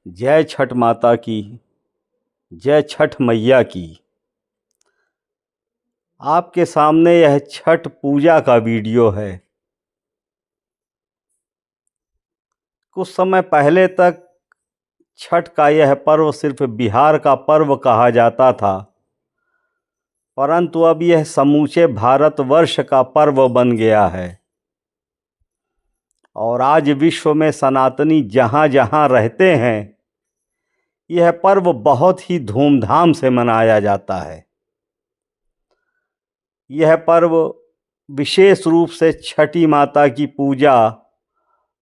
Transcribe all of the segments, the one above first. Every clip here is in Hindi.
जय छठ माता की, जय छठ मैया की। आपके सामने यह छठ पूजा का वीडियो है। कुछ समय पहले तक छठ का यह पर्व सिर्फ बिहार का पर्व कहा जाता था, परंतु अब यह समूचे भारतवर्ष का पर्व बन गया है और आज विश्व में सनातनी जहाँ जहाँ रहते हैं, यह पर्व बहुत ही धूमधाम से मनाया जाता है। यह पर्व विशेष रूप से छठी माता की पूजा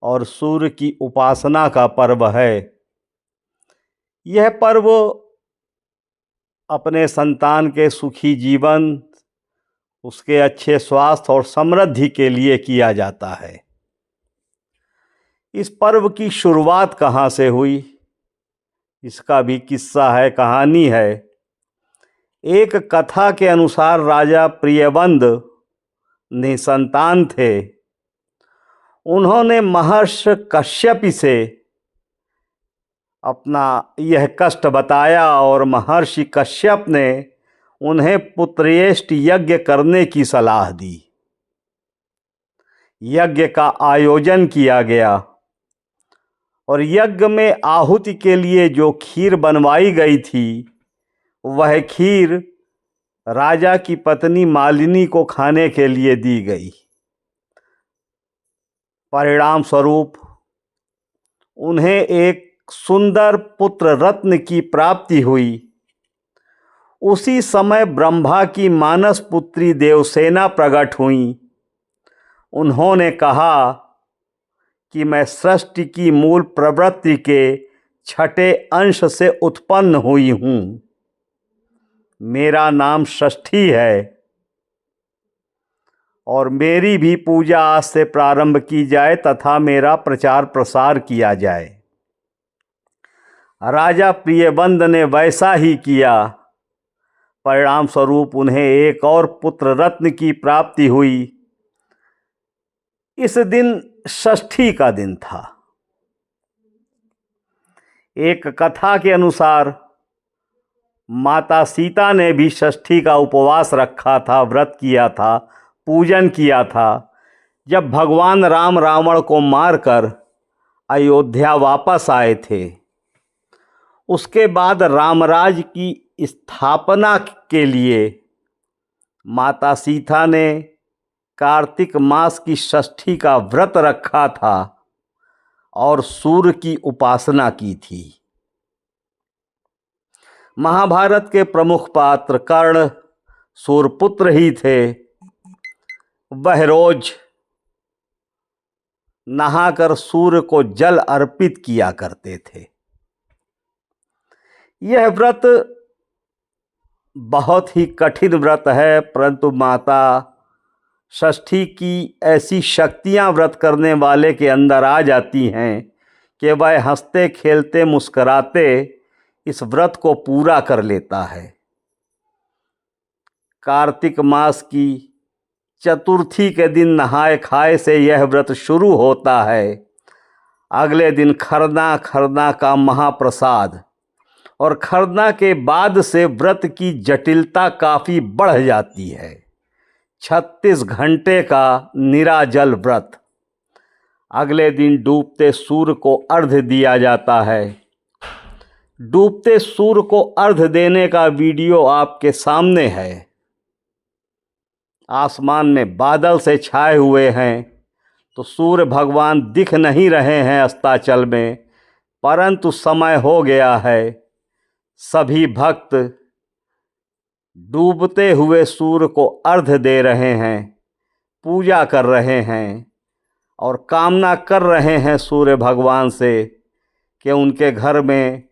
और सूर्य की उपासना का पर्व है। यह पर्व अपने संतान के सुखी जीवन, उसके अच्छे स्वास्थ्य और समृद्धि के लिए किया जाता है। इस पर्व की शुरुआत कहाँ से हुई, इसका भी किस्सा है, कहानी है। एक कथा के अनुसार राजा प्रियबंद निसंतान थे। उन्होंने महर्षि कश्यप से अपना यह कष्ट बताया और महर्षि कश्यप ने उन्हें पुत्रेष्ट यज्ञ करने की सलाह दी। यज्ञ का आयोजन किया गया और यज्ञ में आहुति के लिए जो खीर बनवाई गई थी, वह खीर राजा की पत्नी मालिनी को खाने के लिए दी गई। परिणाम स्वरूप उन्हें एक सुंदर पुत्र रत्न की प्राप्ति हुई। उसी समय ब्रह्मा की मानस पुत्री देवसेना प्रकट हुई। उन्होंने कहा कि मैं सृष्टि की मूल प्रवृत्ति के छठे अंश से उत्पन्न हुई हूँ। मेरा नाम षष्ठी है और मेरी भी पूजा आज से प्रारंभ की जाए तथा मेरा प्रचार प्रसार किया जाए। राजा प्रियबंद ने वैसा ही किया। परिणाम स्वरूप उन्हें एक और पुत्र रत्न की प्राप्ति हुई। इस दिन षष्ठी का दिन था। एक कथा के अनुसार माता सीता ने भी षष्ठी का उपवास रखा था, व्रत किया था, पूजन किया था। जब भगवान राम रावण को मारकर अयोध्या वापस आए थे, उसके बाद रामराज की स्थापना के लिए माता सीता ने कार्तिक मास की षष्ठी का व्रत रखा था और सूर्य की उपासना की थी। महाभारत के प्रमुख पात्र कर्ण सूर्यपुत्र ही थे। वह रोज नहाकर सूर्य को जल अर्पित किया करते थे। यह व्रत बहुत ही कठिन व्रत है, परंतु माता षष्ठी की ऐसी शक्तियां व्रत करने वाले के अंदर आ जाती हैं कि वह हंसते खेलते मुस्कराते इस व्रत को पूरा कर लेता है। कार्तिक मास की चतुर्थी के दिन नहाए खाए से यह व्रत शुरू होता है। अगले दिन खरना का महाप्रसाद, और खरना के बाद से व्रत की जटिलता काफ़ी बढ़ जाती है। 36 घंटे का निराजल व्रत। अगले दिन डूबते सूर्य को अर्घ्य दिया जाता है। डूबते सूर्य को अर्घ्य देने का वीडियो आपके सामने है। आसमान में बादल से छाए हुए हैं, तो सूर्य भगवान दिख नहीं रहे हैं अस्ताचल में, परंतु समय हो गया है। सभी भक्त डूबते हुए सूर्य को अर्घ्य दे रहे हैं, पूजा कर रहे हैं और कामना कर रहे हैं सूर्य भगवान से कि उनके घर में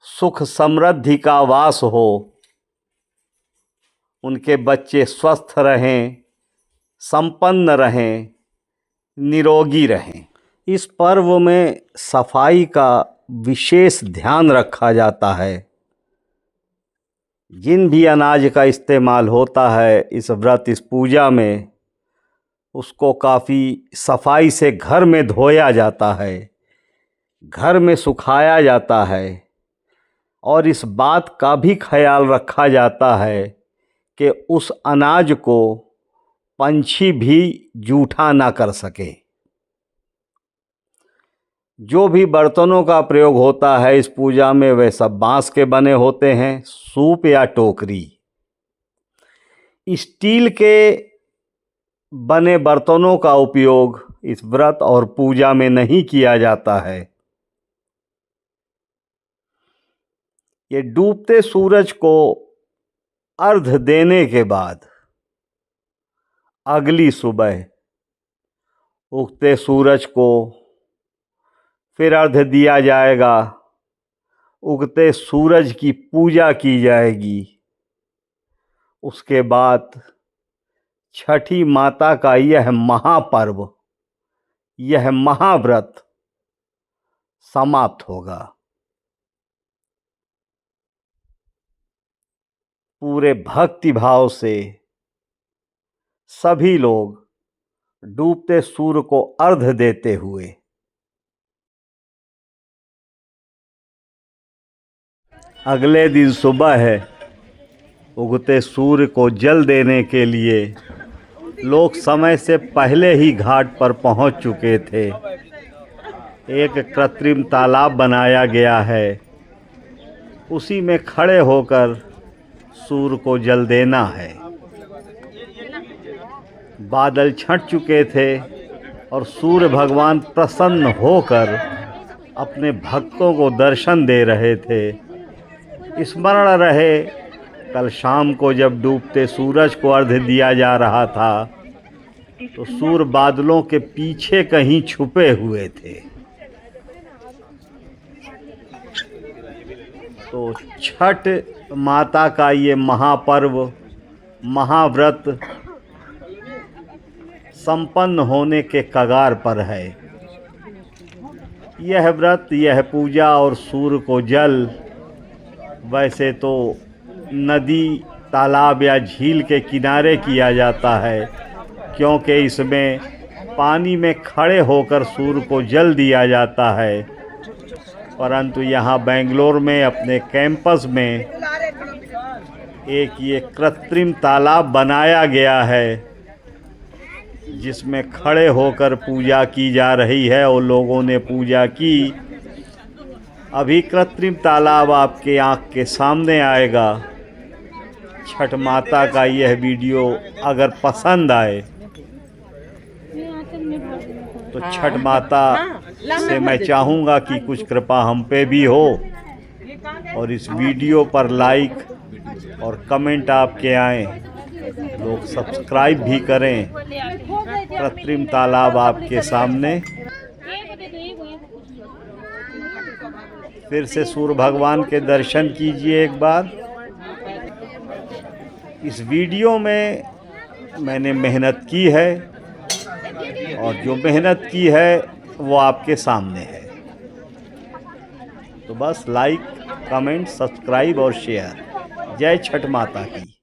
सुख समृद्धि का वास हो, उनके बच्चे स्वस्थ रहें, संपन्न रहें, निरोगी रहें। इस पर्व में सफाई का विशेष ध्यान रखा जाता है। जिन भी अनाज का इस्तेमाल होता है इस व्रत, इस पूजा में, उसको काफ़ी सफाई से घर में धोया जाता है। घर में सुखाया जाता है और इस बात का भी ख्याल रखा जाता है कि उस अनाज को पंछी भी जूठा ना कर सके। जो भी बर्तनों का प्रयोग होता है इस पूजा में वे सब बांस के बने होते हैं। सूप या टोकरी, स्टील के बने बर्तनों का उपयोग इस व्रत और पूजा में नहीं किया जाता है। ये डूबते सूरज को अर्घ देने के बाद अगली सुबह उगते सूरज को फिर अर्घ दिया जाएगा। उगते सूरज की पूजा की जाएगी। उसके बाद छठी माता का यह महापर्व, यह महाव्रत समाप्त होगा। पूरे भक्ति भाव से सभी लोग डूबते सूर्य को अर्घ देते हुए अगले दिन सुबह है उगते सूर्य को जल देने के लिए लोग समय से पहले ही घाट पर पहुंच चुके थे। एक कृत्रिम तालाब बनाया गया है, उसी में खड़े होकर सूर्य को जल देना है। बादल छंट चुके थे और सूर्य भगवान प्रसन्न होकर अपने भक्तों को दर्शन दे रहे थे। स्मरण रहे, कल शाम को जब डूबते सूरज को अर्घ दिया जा रहा था तो सूर्य बादलों के पीछे कहीं छुपे हुए थे। तो छठ माता का ये महापर्व, महाव्रत संपन्न होने के कगार पर है। यह व्रत, यह पूजा और सूर्य को जल वैसे तो नदी, तालाब या झील के किनारे किया जाता है, क्योंकि इसमें पानी में खड़े होकर सूर्य को जल दिया जाता है। परंतु यहाँ बेंगलोर में अपने कैंपस में एक ये कृत्रिम तालाब बनाया गया है जिसमें खड़े होकर पूजा की जा रही है और लोगों ने पूजा की। अभी कृत्रिम तालाब आपके आँख के सामने आएगा। छठ माता का यह वीडियो अगर पसंद आए तो छठ माता से मैं चाहूँगा कि कुछ कृपा हम पे भी हो और इस वीडियो पर लाइक और कमेंट आपके आएँ, लोग सब्सक्राइब भी करें। कृत्रिम तालाब आपके सामने। फिर से सूर्य भगवान के दर्शन कीजिए एक बार। इस वीडियो में मैंने मेहनत की है और जो मेहनत की है वो आपके सामने है। तो बस लाइक, कमेंट, सब्सक्राइब और शेयर। जय छठ माता की।